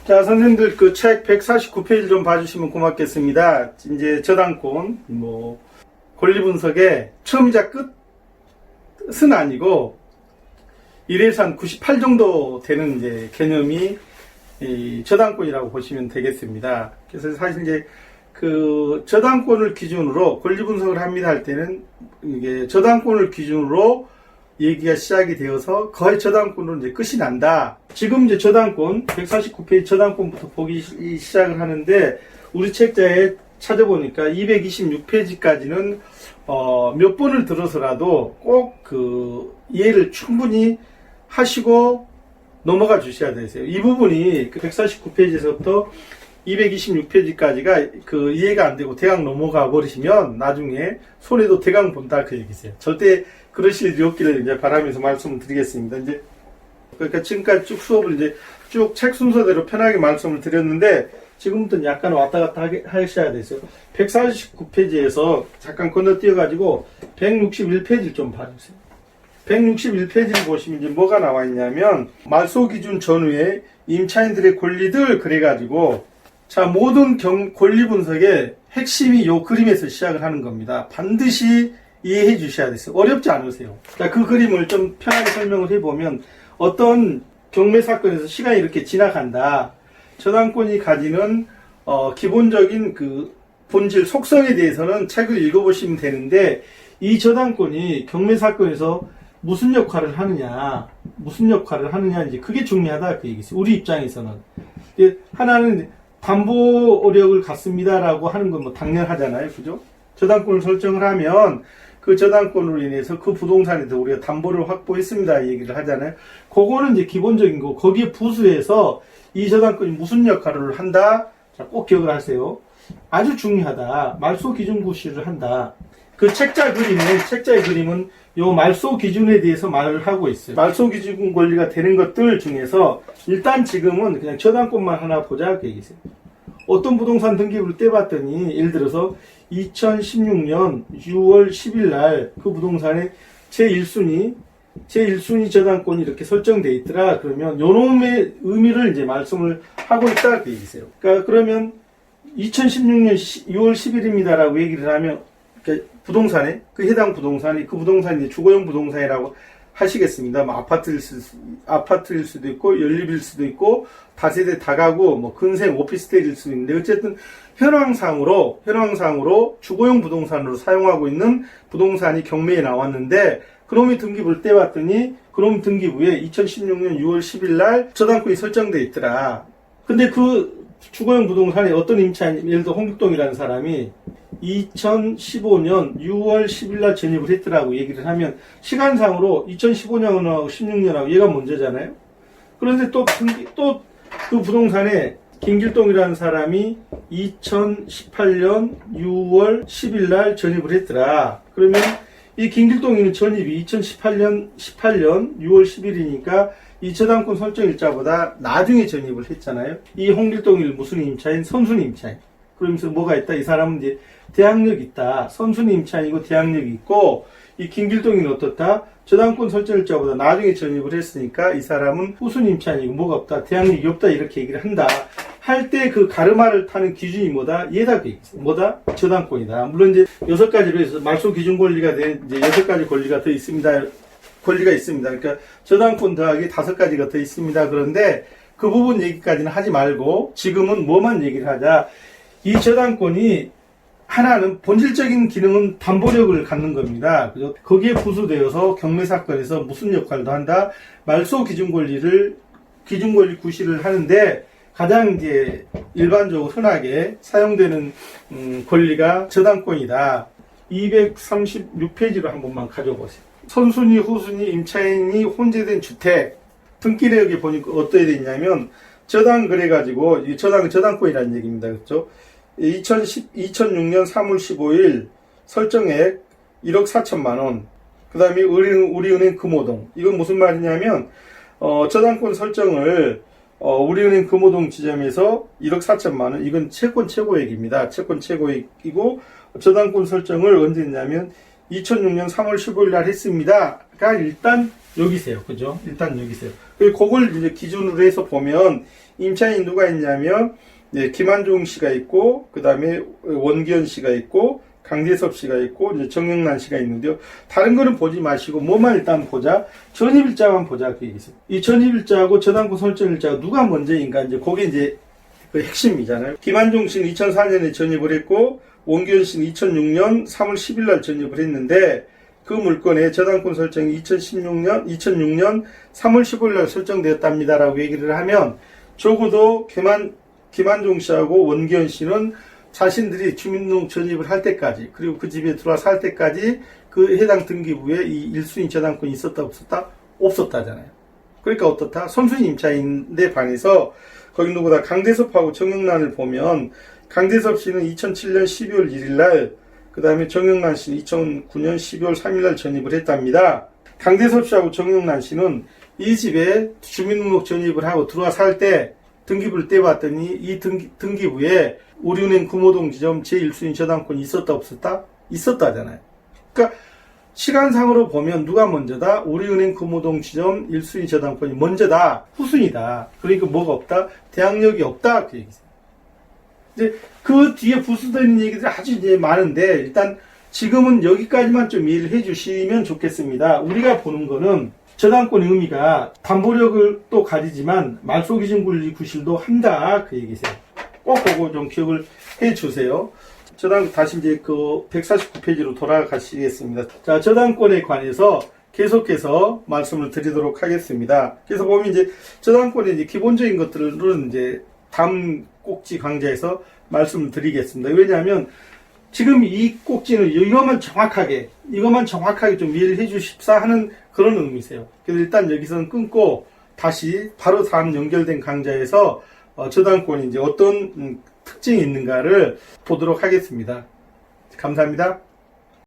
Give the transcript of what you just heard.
자, 선생님들 그 책 149페이지 좀 봐주시면 고맙겠습니다. 이제 저당권, 권리 분석의 처음이자 끝은 아니고 1에서 한 98 정도 되는 이제 개념이 이 저당권이라고 보시면 되겠습니다. 그래서 사실 이제 그 저당권을 기준으로 권리 분석을 합니다 할 때는 이게 저당권을 기준으로 얘기가 시작이 되어서 거의 저당권으로 이제 끝이 난다. 지금 이제 저당권 149페이지 저당권부터 보기 시작을 하는데 우리 책자에 찾아보니까 226페이지까지는 몇 번을 들어서라도 꼭 그 이해를 충분히 하시고 넘어가 주셔야 되세요. 이 부분이 그 149페이지에서부터 226페이지까지가 그 이해가 안 되고 대강 넘어가 버리시면 나중에 손해도 대강 본다 그 얘기세요. 절대 그러실 일이 없기를 이제 바라면서 말씀을 드리겠습니다. 이제 그러니까 지금까지 쭉 수업을 이제 쭉 책 순서대로 편하게 말씀을 드렸는데 지금부터는 약간 왔다 갔다 하셔야 되세요. 149페이지에서 잠깐 건너뛰어 가지고 161페이지를 좀 봐주세요. 161페이지를 보시면 이제 뭐가 나와 있냐면 말소 기준 전후에 임차인들의 권리들 그래가지고 자 모든 권리 분석의 핵심이 요 그림에서 시작을 하는 겁니다. 반드시 이해해 주셔야 됐어요. 어렵지 않으세요. 자, 그 그림을 좀 편하게 설명을 해보면 어떤 경매 사건에서 시간이 이렇게 지나간다. 저당권이 가지는 기본적인 그 본질 속성에 대해서는 책을 읽어보시면 되는데 이 저당권이 경매 사건에서 무슨 역할을 하느냐 이제 그게 중요하다 그 얘기죠. 우리 입장에서는 하나는 담보력을 갖습니다라고 하는 건 뭐 당연하잖아요, 그죠? 저당권을 설정을 하면 그 저당권으로 인해서 그 부동산에 대해서 우리가 담보를 확보했습니다 얘기를 하잖아요. 그거는 이제 기본적인 거. 거기에 부수해서 이 저당권이 무슨 역할을 한다. 자, 꼭 기억을 하세요. 아주 중요하다. 말소 기준 구시를 한다. 그 책자의 그림은 요 말소 기준에 대해서 말을 하고 있어요. 말소 기준 권리가 되는 것들 중에서 일단 지금은 그냥 저당권만 하나 보자 그 얘기세요. 어떤 부동산 등기부를 떼봤더니 예를 들어서 2016년 6월 10일 날 그 부동산의 제1순위 저당권이 이렇게 설정되어 있더라. 그러면 요놈의 의미를 이제 말씀을 하고 있다 그 얘기세요. 그러니까 그러면 2016년 6월 10일입니다라고 얘기를 하면 부동산에 그 해당 부동산이 그 부동산이 주거용 부동산이라고 하시겠습니다. 뭐 아파트일 수도 있고 연립일 수도 있고 다세대 다가구 뭐 근생 오피스텔일 수도 있는데 어쨌든 현황상으로 주거용 부동산으로 사용하고 있는 부동산이 경매에 나왔는데 그놈의 등기부를 떼봤더니 그놈 등기부에 2016년 6월 10일 날 저당권이 설정돼 있더라. 근데 그 주거용 부동산에 어떤 임차인, 예를 들어 홍길동이라는 사람이 2015년 6월 10일 날 전입을 했더라고 얘기를 하면 시간상으로 2015년하고 16년하고 얘가 먼저잖아요. 그런데 또 그 부동산에 김길동이라는 사람이 2018년 6월 10일 날 전입을 했더라. 그러면 이 김길동이는 전입이 2018년 6월 10일이니까 이 저당권 설정 일자보다 나중에 전입을 했잖아요. 이 홍길동이 무슨 임차인? 선순위 임차인. 그러면서 뭐가 있다? 이 사람은 이제 대항력이 있다. 선순위 임차인이고 대항력이 있고 이 김길동이는 어떻다? 저당권 설정 일자보다 나중에 전입을 했으니까 이 사람은 후순위 임차인이고 뭐가 없다? 대항력이 없다. 이렇게 얘기를 한다. 할 때 그 가르마를 타는 기준이 뭐다? 얘다. 뭐다? 저당권이다. 물론 이제 6가지로 해서 말소 기준 권리가 된 이제 6가지 권리가 더 있습니다. 권리가 있습니다. 그러니까 저당권 더하기 5가지가 더 있습니다. 그런데 그 부분 얘기까지는 하지 말고 지금은 뭐만 얘기를 하자. 이 저당권이 하나는 본질적인 기능은 담보력을 갖는 겁니다. 그래서 거기에 부수되어서 경매 사건에서 무슨 역할도 한다. 말소 기준 권리 구시를 하는데 가장 이제 일반적으로 흔하게 사용되는 권리가 저당권이다. 236페이지로 한 번만 가져보세요. 선순위, 후순위, 임차인이 혼재된 주택 등기 내역에 보니까 어떻게 돼 있냐면 저당 그래가지고 저당권이라는 얘기입니다. 그렇죠? 2006년 3월 15일 설정액 1억 4천만 원. 그 다음에 우리은행 금호동. 이건 무슨 말이냐면 저당권 설정을 우리은행 금호동 지점에서 1억 4천만 원. 이건 채권 최고액입니다. 채권 최고액이고 저당권 설정을 언제 했냐면 2006년 3월 15일 날 했습니다.가 일단 여기세요. 그죠? 일단 여기세요. 그걸 이제 기준으로 해서 보면 임차인이 누가 있냐면, 김한종 씨가 있고, 그 다음에 원기현 씨가 있고, 강대섭 씨가 있고, 이제 정영란 씨가 있는데요. 다른 거는 보지 마시고, 뭐만 일단 보자. 전입일자만 보자. 그 얘기죠. 이 전입일자하고 저당권 설정일자가 누가 먼저인가, 이제 그게 이제 그 핵심이잖아요. 김한종 씨는 2004년에 전입을 했고, 원기현 씨는 2006년 3월 10일 날 전입을 했는데, 그 물건의 저당권 설정이 2006년 3월 15일 날 설정되었답니다라고 얘기를 하면, 적어도 김한종 씨하고 원기현 씨는 자신들이 주민등록 전입을 할 때까지, 그리고 그 집에 들어와 살 때까지 그 해당 등기부에 이 1순위 저당권이 있었다 없었다? 없었다잖아요. 그러니까 어떻다? 선순위 임차인에 반해서 거기 누구다 강대섭하고 정영란을 보면, 강대섭 씨는 2007년 12월 1일 날, 그 다음에 정영란 씨는 2009년 12월 3일 날 전입을 했답니다. 강대섭 씨하고 정영란 씨는 이 집에 주민등록 전입을 하고 들어와 살 때 등기부를 떼봤더니 이 등기부에 우리은행 금호동 지점 제1순위 저당권이 있었다 없었다? 있었다잖아요. 그러니까 시간상으로 보면 누가 먼저다? 우리은행 금호동 지점 1순위 저당권이 먼저다. 후순위다. 그러니까 뭐가 없다? 대항력이 없다. 그 얘기죠. 이제 그 뒤에 부수되는 얘기들이 아주 이제 많은데, 일단 지금은 여기까지만 좀 이해를 해 주시면 좋겠습니다. 우리가 보는 거는 저당권의 의미가 담보력을 또 가지지만 말소기준 권리 구실도 한다. 그 얘기세요. 꼭 그거 좀 기억을 해 주세요. 다시 이제 그 149페이지로 돌아가시겠습니다. 자, 저당권에 관해서 계속해서 말씀을 드리도록 하겠습니다. 그래서 보면 이제 저당권의 이제 기본적인 것들은 이제 다음 꼭지 강좌에서 말씀을 드리겠습니다. 왜냐하면 지금 이 꼭지는 이것만 정확하게 좀 이해를 해 주십사 하는 그런 의미세요. 그래서 일단 여기서는 끊고 다시 바로 다음 연결된 강좌에서 저당권이 이제 어떤 특징이 있는가를 보도록 하겠습니다. 감사합니다.